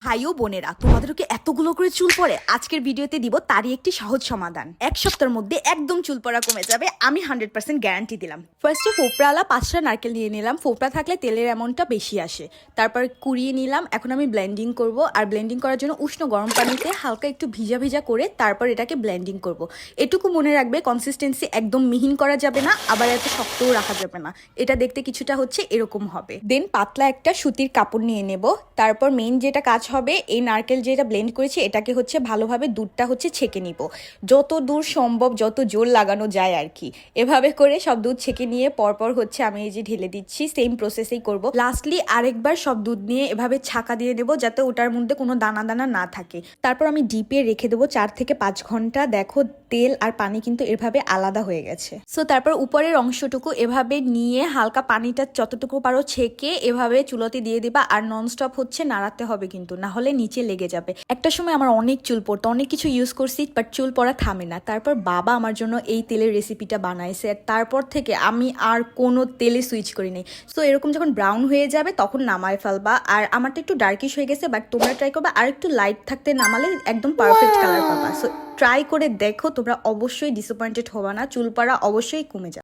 ভাই ও বোনেরা, তোমাদেরকে এতগুলো করে চুল পড়ে? আজকের ভিডিওতে দিব তারই একটি সহজ সমাধান। এক সপ্তাহের মধ্যে একদম চুল পড়া কমে যাবে, আমি 100% গ্যারান্টি দিলাম। ফার্স্টে ফোপড়ালা 5টা নারকেল নিয়ে নিলাম। ফোপড়া থাকলে তেলের অ্যামাউন্টটা বেশি আসে। তারপর কুড়িয়ে নিলাম। এখন আমি ব্লেন্ডিং করব, আর ব্লেন্ডিং করার জন্য উষ্ণ গরম পানিতে হালকা একটু ভিজা ভিজা করে তারপর এটাকে ব্লেন্ডিং করব। এটুকু মনে রাখবে, কনসিস্টেন্সি একদম মিহিন করা যাবে না, আবার এত শক্তও রাখা যাবে না। এটা দেখতে কিছুটা হচ্ছে এরকম হবে। দেন পাতলা একটা সুতির কাপড় নিয়ে নেব। তারপর মেইন যেটা কাজ হবে, এই নারকেল যেটা ব্লেন্ড করেছি এটাকে হচ্ছে ভালোভাবে দুধটা হচ্ছে ছেঁকে নিব, যত দূর সম্ভব, যত জোর লাগানো যায় আর কি। এভাবে করে সব দুধ ছেঁকে নিয়ে পরপর হচ্ছে আমি এই যে ঢেলে দিচ্ছি। সেম প্রসেসেই করব। লাস্টলি আরেকবার সব দুধ নিয়ে এভাবে ছাকা দিয়ে দেবো, যাতে ওটার মধ্যে কোনো দানা দানা না থাকে। তারপর আমি ডিপে রেখে দেবো 4 থেকে 5 ঘন্টা। দেখো তেল আর পানি কিন্তু এভাবে আলাদা হয়ে গেছে। সো তারপর উপরের অংশটুকু এভাবে নিয়ে হালকা পানিটা যতটুকু পারো ছেঁকে এভাবে চুলোতে দিয়ে দিবা, আর ননস্টপ হচ্ছে নাড়াতে হবে কিন্তু, না হলে নিচে লেগে যাবে। একটা সময় আমার অনেক চুল পড়তো, অনেক কিছু ইউজ করছি, বাট চুল পড়া থামে না। তারপর বাবা আমার জন্য এই তেলের রেসিপিটা বানাইছে, আর তারপর থেকে আমি আর কোনো তেলে সুইচ করি নাই। সো এরকম যখন ব্রাউন হয়ে যাবে তখন নামায় ফেলবা। আর আমারটা একটু ডার্কিশ হয়ে গেছে, বাট তোমরা ট্রাই করবা আর একটু লাইট থাকতে নামালে একদম পারফেক্ট কালার পাবা। সো ট্রাই করে দেখো, তোমরা অবশ্যই ডিসঅ্যাপয়েন্টেড হবা না, চুল পড়া অবশ্যই কমে যাবে।